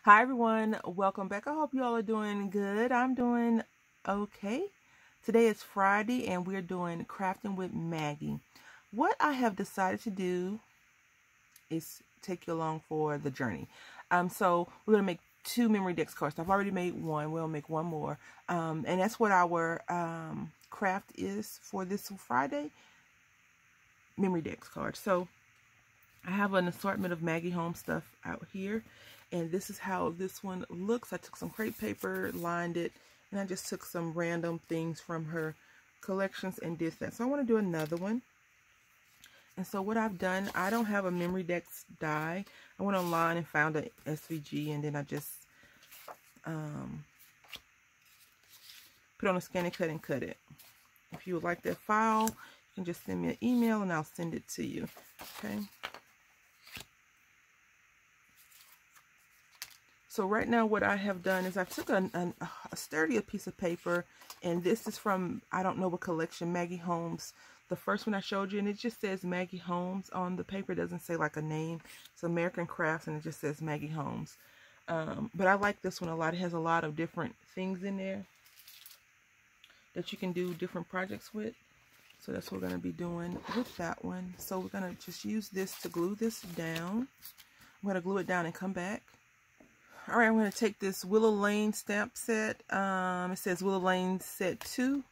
Hi everyone, welcome back. I hope you all are doing good. I'm doing okay. Today is Friday and we're doing crafting with Maggie. What I have decided to do is take you along for the journey. So we're going to make 2 memory decks cards. I've already made one. We'll make one more. And that's what our craft is for this Friday. Memory decks cards. So I have an assortment of Maggie Home stuff out here, and this is how this one looks. I took some crepe paper, lined it, and I just took some random things from her collections and did that. So I want to do another one. And so what I've done, I don't have a memory decks die. I went online and found a SVG, and then I just put on a scan and cut it. If you would like that file, you can just send me an email and I'll send it to you. Okay. So right now what I have done is I took a sturdier piece of paper, and this is from, I don't know what collection, Maggie Homes. The first one I showed you, and it just says Maggie Homes on the paper. It doesn't say like a name. It's American Crafts, and it just says Maggie Homes. But I like this one a lot. It has a lot of different things in there that you can do different projects with. So that's what we're going to be doing with that one. So we're going to just use this to glue this down. I'm going to glue it down and come back. All right, I'm going to take this Willow Lane stamp set. It says Willow Lane set 2.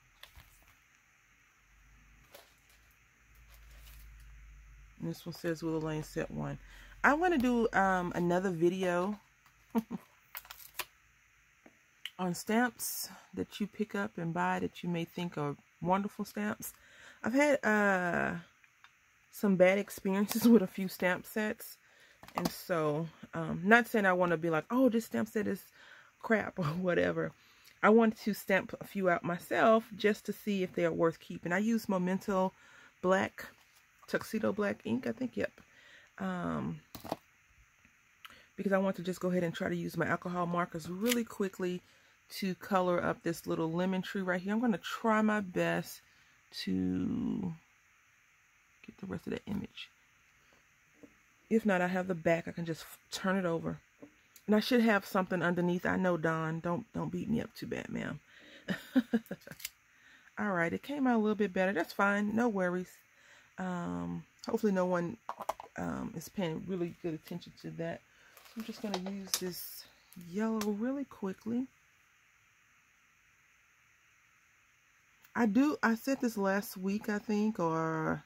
And this one says Willow Lane set 1. I want to do another video on stamps that you pick up and buy that you may think are wonderful stamps. I've had some bad experiences with a few stamp sets. And so, not saying I want to be like, oh, this stamp set is crap or whatever. I want to stamp a few out myself just to see if they are worth keeping. I use Memento Black, Tuxedo Black ink, I think, yep. Because I want to just go ahead and try to use my alcohol markers really quickly to color up this little lemon tree right here. I'm going to try my best to get the rest of the image. If not, I have the back. I can just turn it over. And I should have something underneath. I know, Dawn. Don't beat me up too bad, ma'am. All right. It came out a little bit better. That's fine. No worries. Hopefully no one is paying really good attention to that. So I'm just going to use this yellow really quickly. I said this last week, I think, or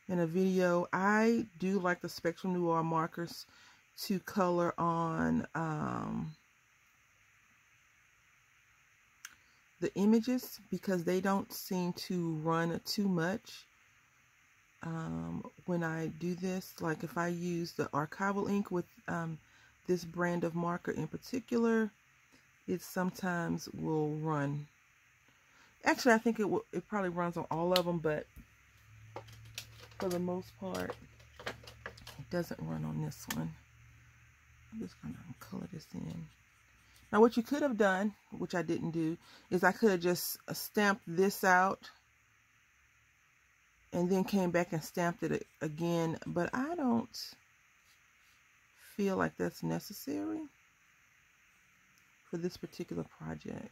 in a video. I do like the Spectrum Noir markers to color on the images, because they don't seem to run too much when I do this. Like if I use the archival ink with this brand of marker in particular, it sometimes will run. Actually, I think it probably runs on all of them, but for the most part, it doesn't run on this one. I'm just going to color this in. Now, what you could have done, which I didn't do, is I could have just stamped this out and then came back and stamped it again, but I don't feel like that's necessary for this particular project.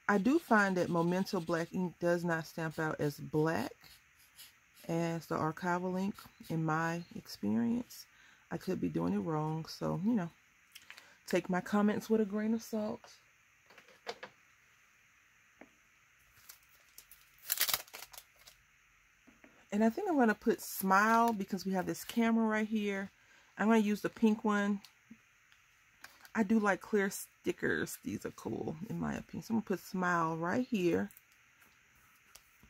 I do find that Memento Black ink does not stamp out as black as the archival ink in my experience. I could be doing it wrong, so you know, take my comments with a grain of salt. And I think I'm going to put Smile, because we have this camera right here. I'm going to use the pink one. I do like clear stickers. These are cool in my opinion. So I'm going to put Smile right here.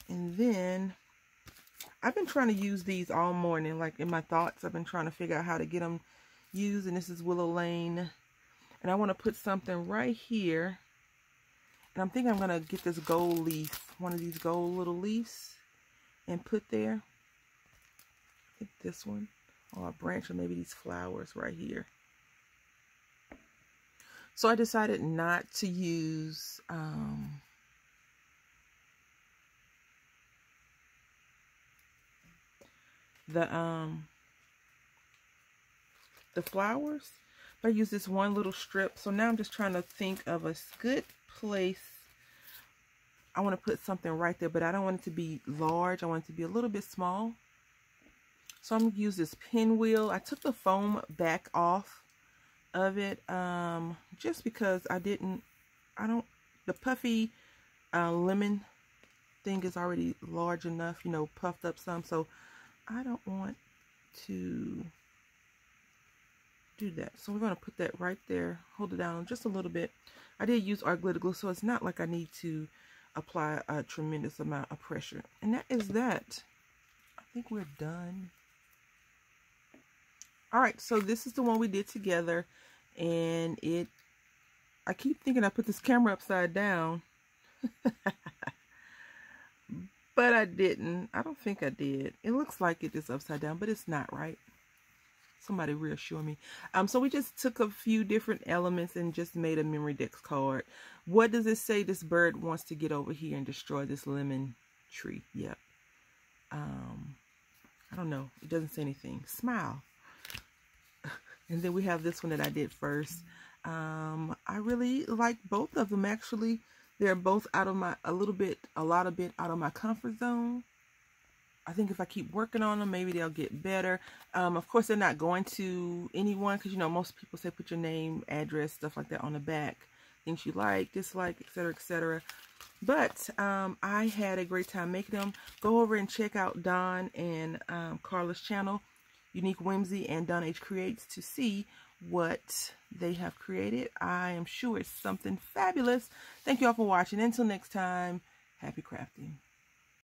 And then I've been trying to use these all morning, like in my thoughts. I've been trying to figure out how to get them used. And this is Willow Lane. And I want to put something right here. And I'm thinking I'm going to get this gold leaf, one of these gold little leaves, and put there. I think this one, or a branch, or maybe these flowers right here. So I decided not to use the the flowers. But I use this one little strip. So now I'm just trying to think of a good place. I want to put something right there, but I don't want it to be large. I want it to be a little bit small. So I'm going to use this pinwheel. I took the foam back off of it just because the puffy lemon thing is already large enough, you know, puffed up some. So I don't want to do that. So we're going to put that right there, hold it down just a little bit. I did use our glitter glue, so it's not like I need to apply a tremendous amount of pressure. And that is that. I think we're done. All right, so this is the one we did together, and I keep thinking I put this camera upside down, but I didn't. I don't think I did. It looks like it is upside down, but it's not, right? Somebody reassure me. So we just took a few different elements and just made a memory dex card. What does it say? This bird wants to get over here and destroy this lemon tree. Yep. I don't know. It doesn't say anything. Smile. And then we have this one that I did first. I really like both of them, actually. They're both out of a lot of bit out of my comfort zone. I think if I keep working on them, maybe they'll get better. Of course, they're not going to anyone, because, you know, most people say put your name, address, stuff like that on the back. Things you like, dislike, etc., etc. But I had a great time making them. Go over and check out Don and Carla's channel, Unique Whimsy and Don H Creates, to see what they have created. I am sure it's something fabulous. Thank you all for watching. Until next time, happy crafting.